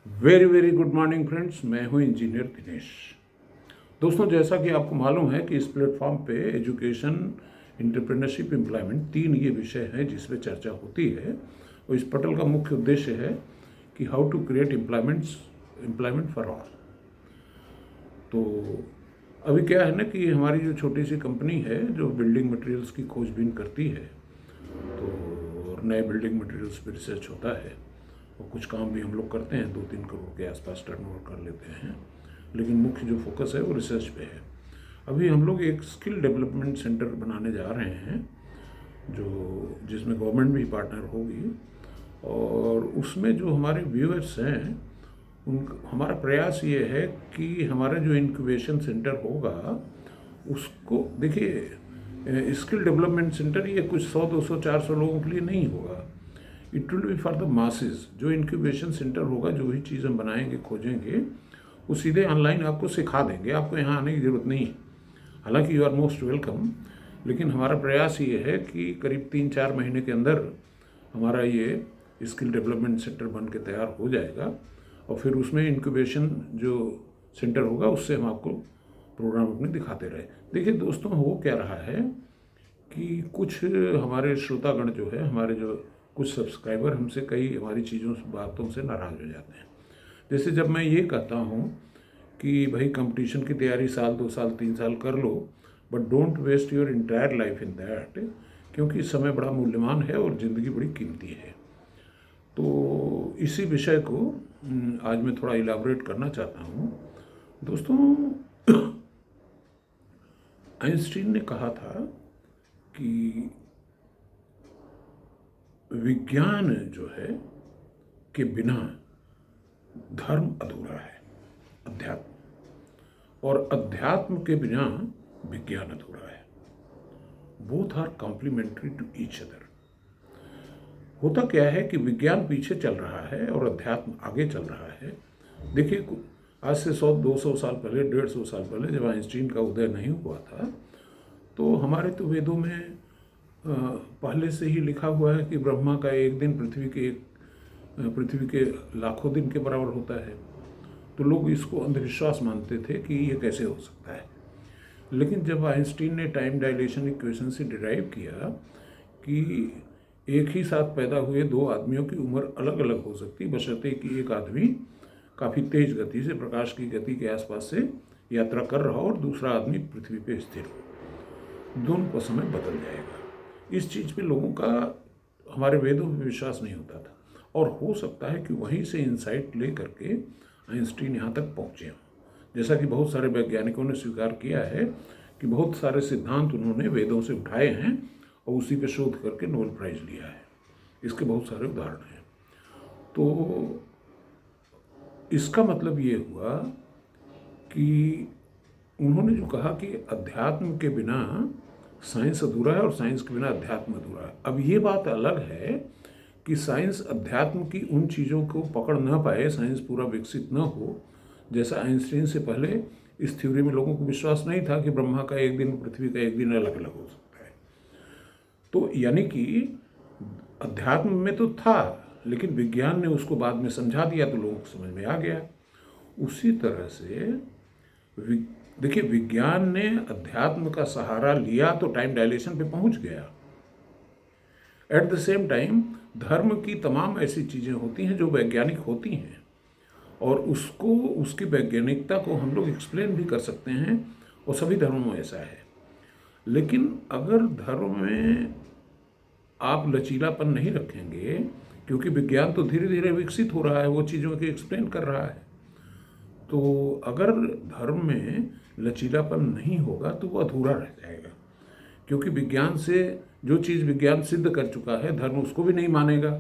Very very good morning friends, मैं हूं engineer Dinesh. दोस्तों, जैसा कि आपको मालूम है कि इस प्लेटफॉर्म पे एजुकेशन, एंटरप्रेन्योरशिप, एम्प्लॉयमेंट, तीन ये विषय हैं जिस पे चर्चा होती है। और इस पटल का मुख्य उद्देश्य है कि how to create employment for all. तो अभी क्या है ना कि हमारी जो छोटी सी कंपनी है जो बिल्डिंग मटेरियल्स की खोजबीन करती है, तो नए बिल्डिंग मटेरियल्स पे रिसर्च होता है और कुछ काम भी हम लोग करते हैं, 2-3 करोड़ के आसपास टर्नओवर कर लेते हैं। लेकिन मुख्य जो फोकस है वो रिसर्च पे है। अभी हम लोग एक स्किल डेवलपमेंट सेंटर बनाने जा रहे हैं जो जिसमें गवर्नमेंट भी पार्टनर होगी, और उसमें जो हमारे व्यूअर्स हैं उन हमारा प्रयास ये है कि हमारा जो इंक्यूबेशन सेंटर होगा उसको देखिए, स्किल डेवलपमेंट सेंटर ये कुछ 100, 200, 400 लोगों के लिए नहीं होगा। It will be for the masses. जो इंक्यूबेशन सेंटर होगा, जो भी चीज़ हम बनाएंगे, खोजेंगे, वो सीधे ऑनलाइन आपको सिखा देंगे, आपको यहाँ आने की ज़रूरत नहीं है। हालांकि यू आर मोस्ट वेलकम, लेकिन हमारा प्रयास ये है कि करीब 3-4 महीने के अंदर हमारा ये स्किल डेवलपमेंट सेंटर बन के तैयार हो जाएगा, और फिर उसमें इंक्यूबेशन जो सेंटर होगा उससे हम आपको प्रोग्राम अपने दिखाते रहे। देखिए दोस्तों, हो क्या रहा है कि कुछ हमारे श्रोतागण जो है, हमारे जो कुछ सब्सक्राइबर हमसे कई हमारी चीज़ों बातों से नाराज़ हो जाते हैं। जैसे जब मैं ये कहता हूँ कि भाई कंपटीशन की तैयारी साल 2 साल 3 साल कर लो, but don't waste your entire life in that, क्योंकि समय बड़ा मूल्यवान है और ज़िंदगी बड़ी कीमती है। तो इसी विषय को आज मैं थोड़ा इलाबोरेट करना चाहता हूँ। दोस्तों, आइंस्टीन ने कहा था कि विज्ञान जो है के बिना धर्म अधूरा है, अध्यात्म, और अध्यात्म के बिना विज्ञान अधूरा है। Both are complementary to each other. होता क्या है कि विज्ञान पीछे चल रहा है और अध्यात्म आगे चल रहा है। देखिए, आज से 100-200 साल पहले, 150 साल पहले, जब आइंस्टीन का उदय नहीं हुआ था, तो हमारे तो वेदों में पहले से ही लिखा हुआ है कि ब्रह्मा का एक दिन पृथ्वी के लाखों दिन के बराबर होता है। तो लोग इसको अंधविश्वास मानते थे कि ये कैसे हो सकता है। लेकिन जब आइंस्टीन ने टाइम डायलेशन इक्वेशन से डिराइव किया कि एक ही साथ पैदा हुए दो आदमियों की उम्र अलग अलग हो सकती, बशर्ते कि एक आदमी काफ़ी तेज गति से, प्रकाश की गति के आसपास से यात्रा कर रहा हो और दूसरा आदमी पृथ्वी पे स्थिर हो, दोनों का समय बदल जाएगा। इस चीज़ पे लोगों का हमारे वेदों में विश्वास नहीं होता था, और हो सकता है कि वहीं से इंसाइट ले करके आइंस्टीन यहाँ तक पहुँचे हों। जैसा कि बहुत सारे वैज्ञानिकों ने स्वीकार किया है कि बहुत सारे सिद्धांत उन्होंने वेदों से उठाए हैं और उसी पे शोध करके नोबेल प्राइज़ लिया है। इसके बहुत सारे उदाहरण हैं। तो इसका मतलब ये हुआ कि उन्होंने जो कहा कि अध्यात्म के बिना साइंस अधूरा है और साइंस के बिना अध्यात्म अधूरा है। अब ये बात अलग है कि साइंस अध्यात्म की उन चीज़ों को पकड़ ना पाए, साइंस पूरा विकसित न हो। जैसा आइंस्टीन से पहले इस थ्योरी में लोगों को विश्वास नहीं था कि ब्रह्मा का एक दिन, पृथ्वी का एक दिन अलग अलग हो सकता है। तो यानी कि अध्यात्म में तो था, लेकिन विज्ञान ने उसको बाद में समझा दिया तो लोगों को समझ में आ गया। उसी तरह से देखिए, विज्ञान ने अध्यात्म का सहारा लिया तो टाइम डायलेशन पे पहुंच गया। एट द सेम टाइम धर्म की तमाम ऐसी चीज़ें होती हैं जो वैज्ञानिक होती हैं, और उसको, उसकी वैज्ञानिकता को हम लोग एक्सप्लेन भी कर सकते हैं, और सभी धर्मों में ऐसा है। लेकिन अगर धर्म में आप लचीलापन नहीं रखेंगे, क्योंकि विज्ञान तो धीरे धीरे विकसित हो रहा है, वो चीज़ों की एक्सप्लेन कर रहा है, तो अगर धर्म में लचीलापन नहीं होगा तो वो अधूरा रह जाएगा। क्योंकि विज्ञान से जो चीज़ विज्ञान सिद्ध कर चुका है, धर्म उसको भी नहीं मानेगा,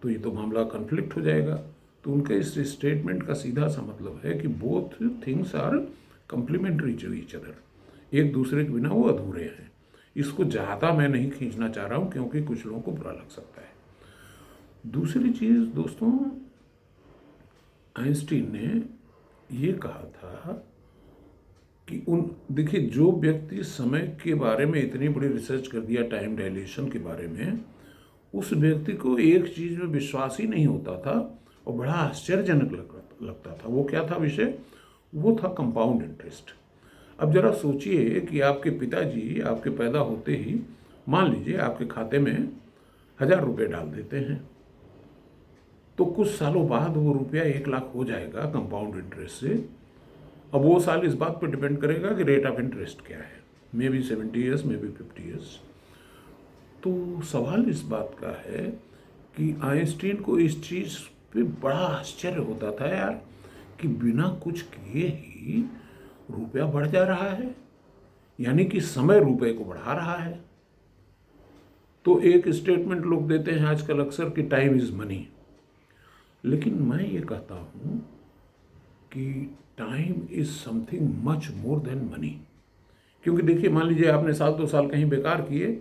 तो ये तो मामला कन्फ्लिक्ट हो जाएगा। तो उनके इस स्टेटमेंट का सीधा सा मतलब है कि both things are complementary to each other, एक दूसरे के बिना वो अधूरे हैं। इसको ज़्यादा मैं नहीं खींचना चाह रहा हूँ, क्योंकि कुछ लोगों को बुरा लग सकता है। दूसरी चीज़ दोस्तों, आइंस्टीन ने ये कहा था कि देखिए, जो व्यक्ति समय के बारे में इतनी बड़ी रिसर्च कर दिया, टाइम डायलेशन के बारे में, उस व्यक्ति को एक चीज़ में विश्वास ही नहीं होता था, और बड़ा आश्चर्यजनक लगता था। वो क्या था विषय? वो था कंपाउंड इंटरेस्ट। अब जरा सोचिए कि आपके पिताजी आपके पैदा होते ही मान लीजिए आपके खाते में 1,000 रुपये डाल देते हैं, तो कुछ सालों बाद वो रुपया 1 लाख हो जाएगा कंपाउंड इंटरेस्ट से। अब वो साल इस बात पर डिपेंड करेगा कि रेट ऑफ इंटरेस्ट क्या है, may be 70 years, may be 50 years. तो सवाल इस बात का है कि आइंस्टीन को इस चीज़ पे बड़ा आश्चर्य होता था यार, कि बिना कुछ किए ही रुपया बढ़ जा रहा है, यानी कि समय रुपये को बढ़ा रहा है। तो एक स्टेटमेंट लोग देते हैं आजकल अक्सर कि टाइम इज़ मनी, लेकिन मैं ये कहता हूँ कि time is something much more than money. क्योंकि देखिए, मान लीजिए आपने 1-2 साल कहीं बेकार किए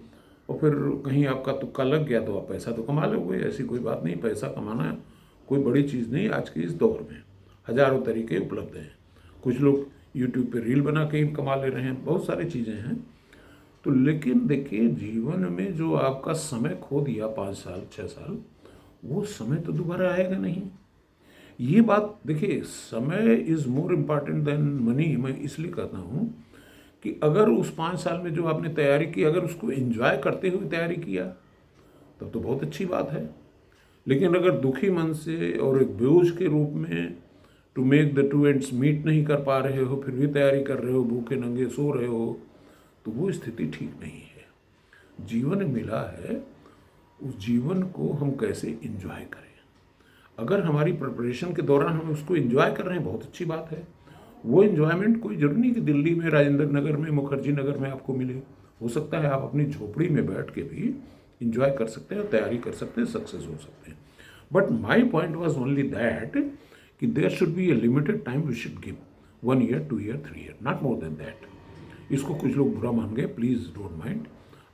और फिर कहीं आपका तुक्का लग गया तो आप पैसा तो कमा लोगे, ऐसी कोई बात नहीं। पैसा कमाना कोई बड़ी चीज़ नहीं आज के इस दौर में, हज़ारों तरीके उपलब्ध हैं। कुछ लोग यूट्यूब पे रील बना के ही कमा ले रहे हैं, बहुत सारी चीज़ें हैं। तो लेकिन देखिए, जीवन में जो आपका समय खो दिया 5 साल 6 साल, वो समय तो दोबारा आएगा नहीं। ये बात देखिए, समय is more important than money. मैं इसलिए कहता हूँ कि अगर उस 5 साल में जो आपने तैयारी की, अगर उसको एंजॉय करते हुए तैयारी किया तब तो बहुत अच्छी बात है। लेकिन अगर दुखी मन से और एक बोझ के रूप में to make the two ends meet नहीं कर पा रहे हो, फिर भी तैयारी कर रहे हो, भूखे नंगे सो रहे हो, तो वो स्थिति ठीक नहीं है। जीवन मिला है, उस जीवन को हम कैसे एंजॉय करें। अगर हमारी प्रिपरेशन के दौरान हम उसको एंजॉय कर रहे हैं, बहुत अच्छी बात है। वो एंजॉयमेंट कोई जरूरी नहीं कि दिल्ली में, राजेंद्र नगर में, मुखर्जी नगर में आपको मिले। हो सकता है आप अपनी झोपड़ी में बैठ के भी इंजॉय कर सकते हैं, तैयारी कर सकते हैं, सक्सेस हो सकते हैं। But my point was only that कि there should be a limited time we should give, 1 year 2 year 3 year, not more than that. इसको कुछ लोग बुरा मान गए, प्लीज़ डोंट माइंड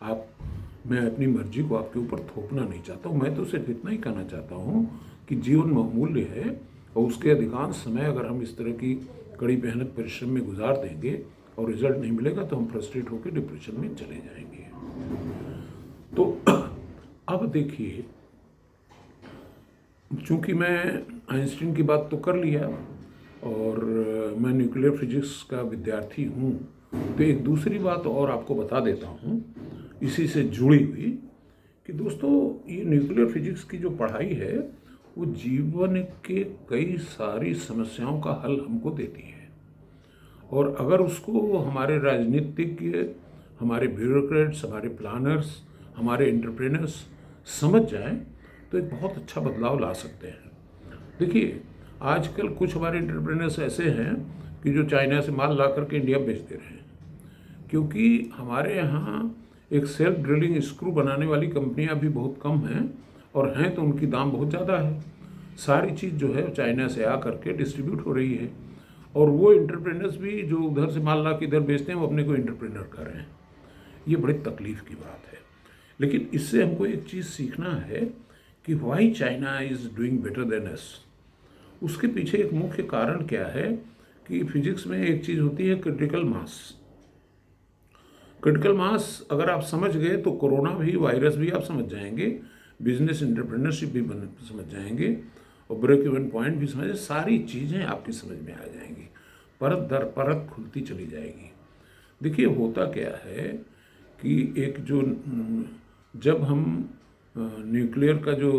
आप। मैं अपनी मर्जी को आपके ऊपर थोपना नहीं चाहता हूँ। मैं तो सिर्फ इतना ही कहना चाहता हूँ कि जीवन बहुमूल्य है और उसके अधिकांश समय अगर हम इस तरह की कड़ी मेहनत परिश्रम में गुजार देंगे और रिजल्ट नहीं मिलेगा तो हम फ्रस्ट्रेट होकर डिप्रेशन में चले जाएंगे। तो अब देखिए, चूंकि मैं आइंस्टीन की बात तो कर लिया और मैं न्यूक्लियर फिजिक्स का विद्यार्थी हूँ, तो एक दूसरी बात और आपको बता देता हूँ इसी से जुड़ी हुई कि दोस्तों, ये न्यूक्लियर फिजिक्स की जो पढ़ाई है वो जीवन के कई सारी समस्याओं का हल हमको देती है। और अगर उसको हमारे राजनीतिज्ञ, हमारे ब्यूरोक्रेट्स, हमारे प्लानर्स, हमारे एंटरप्रेनर्स समझ जाएं तो एक बहुत अच्छा बदलाव ला सकते हैं। देखिए, आजकल कुछ हमारे एंटरप्रेनर्स ऐसे हैं कि जो चाइना से माल ला करके इंडिया बेच दे रहे हैं, क्योंकि हमारे यहाँ एक सेल्फ ड्रिलिंग स्क्रू बनाने वाली कंपनियां भी बहुत कम हैं, और हैं तो उनकी दाम बहुत ज़्यादा है। सारी चीज़ जो है चाइना से आ करके डिस्ट्रीब्यूट हो रही है, और वो एंटरप्रेनर्स भी जो उधर से माल ला के इधर बेचते हैं वो अपने को एंटरप्रेनर कर रहे हैं। ये बड़ी तकलीफ़ की बात है। लेकिन इससे हमको एक चीज़ सीखना है कि why China is doing better than us. उसके पीछे एक मुख्य कारण क्या है कि फिजिक्स में एक चीज़ होती है क्रिटिकल मास। क्रिटिकल मास अगर आप समझ गए तो कोरोना भी, वायरस भी आप समझ जाएंगे, बिजनेस एंटरप्रेन्योरशिप भी समझ जाएंगे, और ब्रेक इवन पॉइंट भी समझ, सारी चीज़ें आपकी समझ में आ जाएंगी, परत दर परत खुलती चली जाएगी। देखिए, होता क्या है कि एक जो जब हम न्यूक्लियर का जो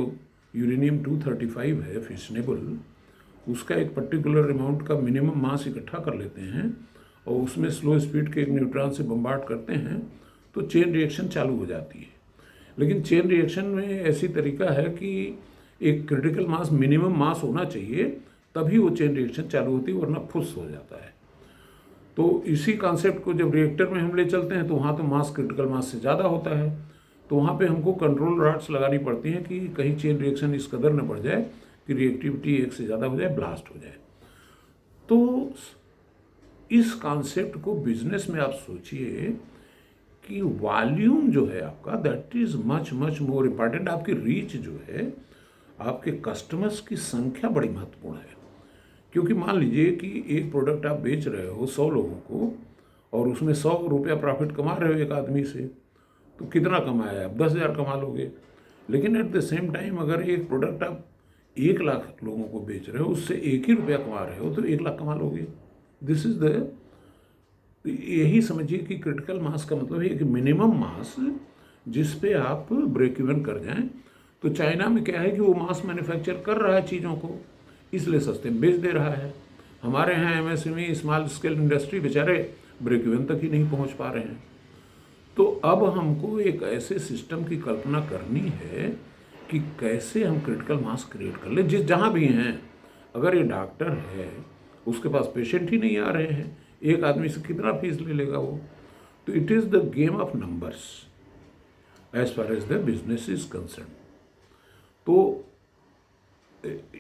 यूरेनियम 235 है फिशनेबल, उसका एक पर्टिकुलर अमाउंट का मिनिमम मास इकट्ठा कर लेते हैं और उसमें स्लो स्पीड के एक न्यूट्रॉन से बम्बार्ड करते हैं तो चेन रिएक्शन चालू हो जाती है। लेकिन चेन रिएक्शन में ऐसी तरीका है कि एक क्रिटिकल मास, मिनिमम मास होना चाहिए, तभी वो चेन रिएक्शन चालू होती है, वरना फुस हो जाता है। तो इसी कॉन्सेप्ट को जब रिएक्टर में हम ले चलते हैं तो वहाँ तो मास क्रिटिकल मास से ज़्यादा होता है, तो वहाँ पे हमको कंट्रोल रॉड्स लगानी पड़ती हैं कि कहीं चेन रिएक्शन इस कदर न बढ़ जाए कि रिएक्टिविटी एक से ज़्यादा हो जाए, ब्लास्ट हो जाए। तो इस कॉन्सेप्ट को बिजनेस में आप सोचिए कि वॉल्यूम जो है आपका, that is much much more important. आपकी रीच जो है, आपके कस्टमर्स की संख्या बड़ी महत्वपूर्ण है। क्योंकि मान लीजिए कि एक प्रोडक्ट आप बेच रहे हो 100 लोगों को और उसमें 100 रुपया प्रॉफिट कमा रहे हो एक आदमी से, तो कितना कमाया है आप? 10,000 कमा लोगे। लेकिन एट द सेम टाइम अगर एक प्रोडक्ट आप 1 लाख लोगों को बेच रहे हो, उससे 1 ही रुपया कमा रहे हो, तो 1 लाख कमा लोगे। दिस इज द, यही समझिए कि क्रिटिकल मास का मतलब है कि मिनिमम मास जिस पे आप ब्रेक इवन कर जाएं। तो चाइना में क्या है कि वो मास मैन्युफैक्चर कर रहा है चीज़ों को, इसलिए सस्ते में बेच दे रहा है। हमारे यहाँ एमएसएमई स्मॉल स्केल इंडस्ट्री बेचारे ब्रेक इवन तक ही नहीं पहुँच पा रहे हैं। तो अब हमको एक ऐसे सिस्टम की कल्पना करनी है कि कैसे हम क्रिटिकल मास क्रिएट कर लें, जिस जहाँ भी हैं। अगर ये डॉक्टर है, उसके पास पेशेंट ही नहीं आ रहे हैं, एक आदमी से कितना फीस ले लेगा वो। तो it is the game of numbers as far as the business is concern. तो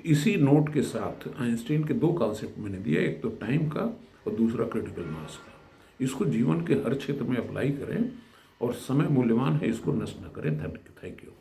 इसी नोट के साथ आइंस्टीन के 2 कॉन्सेप्ट मैंने दिया, एक तो टाइम का और दूसरा क्रिटिकल मास का। इसको जीवन के हर क्षेत्र में अप्लाई करें और समय मूल्यवान है, इसको नष्ट न करें। Thank you.